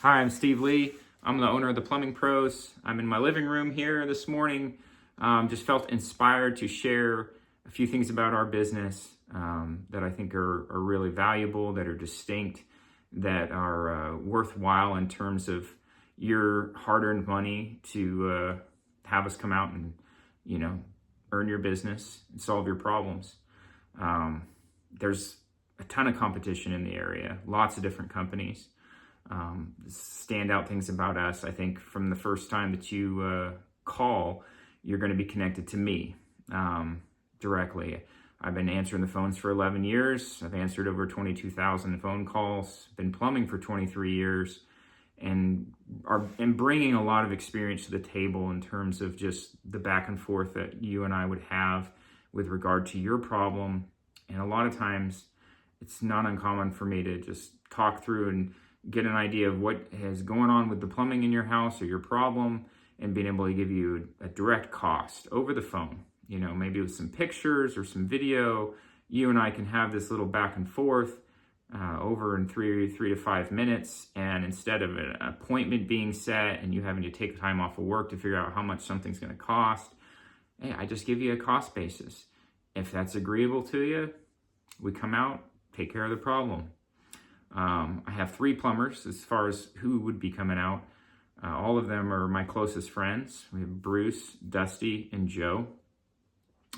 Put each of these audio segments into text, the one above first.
Hi, I'm Steve Lee. I'm the owner of the Plumbing Pros. I'm in my living room here this morning. Just felt inspired to share a few things about our business that I think are really valuable, that are distinct, that are worthwhile in terms of your hard-earned money to have us come out and, earn your business and solve your problems. There's a ton of competition in the area, lots of different companies. Standout things about us, I think from the first time that you call, you're going to be connected to me directly. I've been answering the phones for 11 years. I've answered over 22,000 phone calls, been plumbing for 23 years, and bringing a lot of experience to the table in terms of just the back and forth that you and I would have with regard to your problem. And a lot of times it's not uncommon for me to just talk through and get an idea of what is going on with the plumbing in your house or your problem, and being able to give you a direct cost over the phone, maybe with some pictures or some video. You and I can have this little back and forth over in three to 5 minutes. And instead of an appointment being set and you having to take time off of work to figure out how much something's going to cost, hey, I just give you a cost basis. If that's agreeable to you, we come out, take care of the problem. I have 3 plumbers as far as who would be coming out. All of them are my closest friends. We have Bruce, Dusty, and Joe.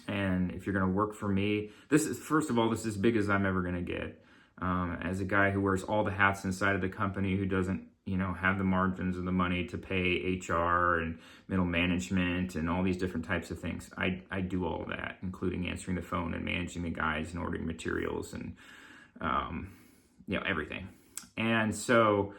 And if you're going to work for me, this is as big as I'm ever going to get. As a guy who wears all the hats inside of the company, who doesn't, have the margins or the money to pay HR and middle management and all these different types of things. I do all of that, including answering the phone and managing the guys and ordering materials and, everything. And so,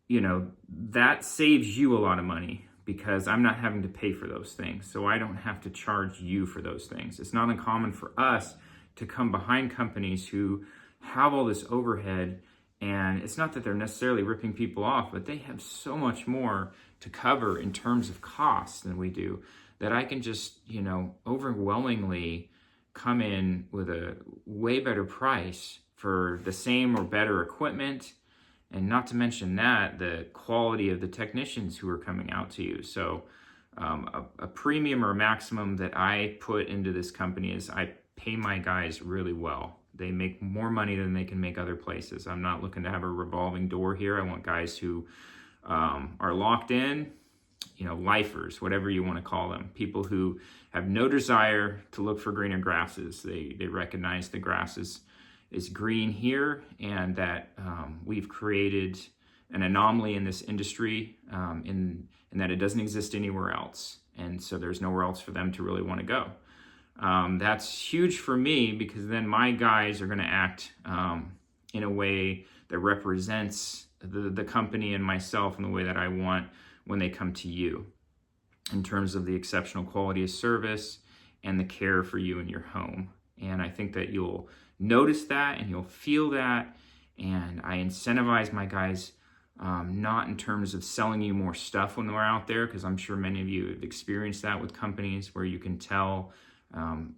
that saves you a lot of money because I'm not having to pay for those things. So I don't have to charge you for those things. It's not uncommon for us to come behind companies who have all this overhead, and it's not that they're necessarily ripping people off, but they have so much more to cover in terms of costs than we do, that I can just, overwhelmingly come in with a way better price for the same or better equipment. And not to mention that, the quality of the technicians who are coming out to you. So a premium or a maximum that I put into this company is I pay my guys really well. They make more money than they can make other places. I'm not looking to have a revolving door here. I want guys who are locked in, lifers, whatever you want to call them. People who have no desire to look for greener grasses. They recognize the grass is green here, and that we've created an anomaly in this industry in that it doesn't exist anywhere else. And so there's nowhere else for them to really want to go. That's huge for me, because then my guys are going to act in a way that represents the company and myself in the way that I want when they come to you, in terms of the exceptional quality of service and the care for you and your home. And I think that you'll notice that and you'll feel that. And I incentivize my guys, not in terms of selling you more stuff when we're out there, because I'm sure many of you have experienced that with companies where you can tell,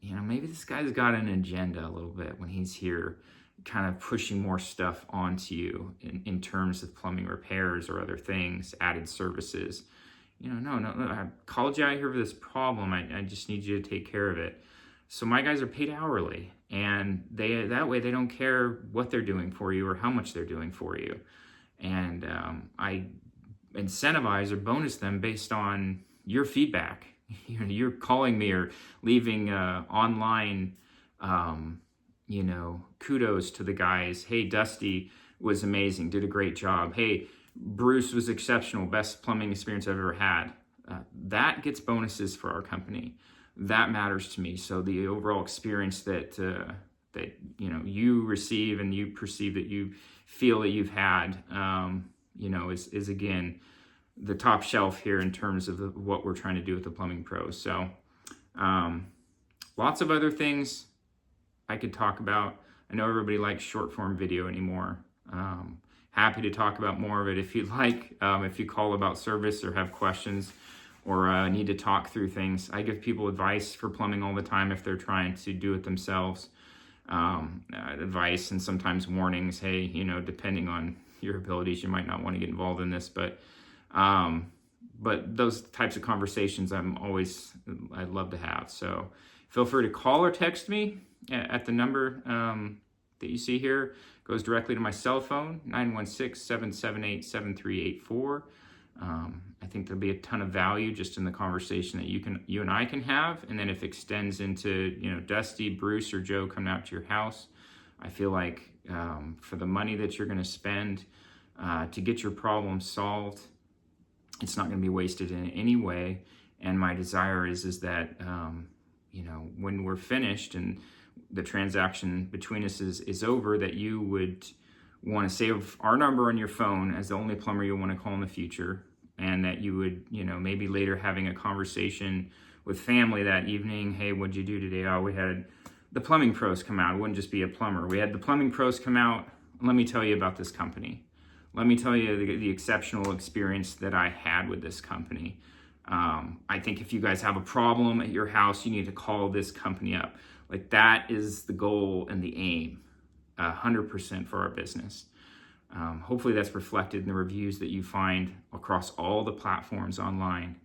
maybe this guy's got an agenda a little bit when he's here, kind of pushing more stuff onto you in terms of plumbing repairs or other things, added services. No, I called you out here for this problem. I just need you to take care of it. So my guys are paid hourly, and that way they don't care what they're doing for you or how much they're doing for you. And I incentivize or bonus them based on your feedback. You're calling me or leaving online, kudos to the guys. Hey, Dusty was amazing, did a great job. Hey, Bruce was exceptional, best plumbing experience I've ever had. That gets bonuses for our company. That matters to me. So the overall experience that you receive and you perceive that you feel that you've had, is again the top shelf here in terms of what we're trying to do with the Plumbing Pros. So lots of other things I could talk about. I know everybody likes short form video anymore. Happy to talk about more of it if you'd like. If you call about service or have questions, or need to talk through things. I give people advice for plumbing all the time if they're trying to do it themselves. Advice and sometimes warnings. Hey, depending on your abilities, you might not want to get involved in this, but those types of conversations I'd love to have. So feel free to call or text me at the number that you see here. It goes directly to my cell phone, 916-778-7384. I think there'll be a ton of value just in the conversation that you and I can have. And then if it extends into, Dusty, Bruce, or Joe coming out to your house, I feel like for the money that you're going to spend to get your problem solved, it's not going to be wasted in any way. And my desire is that, when we're finished and the transaction between us is over, that you would want to save our number on your phone as the only plumber you'll want to call in the future. And that you would, maybe later having a conversation with family that evening. Hey, what'd you do today? Oh, we had the plumbing pros come out. It wouldn't just be a plumber. We had the plumbing pros come out. Let me tell you about this company. Let me tell you the exceptional experience that I had with this company. I think if you guys have a problem at your house, you need to call this company up. Like, that is the goal and the aim, 100% for our business. Hopefully that's reflected in the reviews that you find across all the platforms online: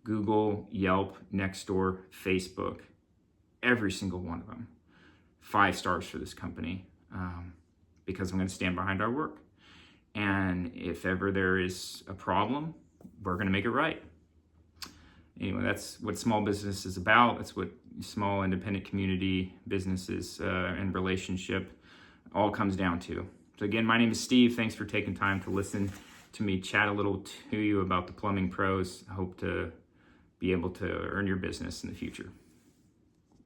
Google, Yelp, Nextdoor, Facebook, every single one of them. 5 stars for this company, because I'm going to stand behind our work. And if ever there is a problem, we're going to make it right. Anyway, that's what small business is about. That's what small independent community businesses and relationship all comes down to. So again, my name is Steve. Thanks for taking time to listen to me chat a little to you about the plumbing pros. I hope to be able to earn your business in the future.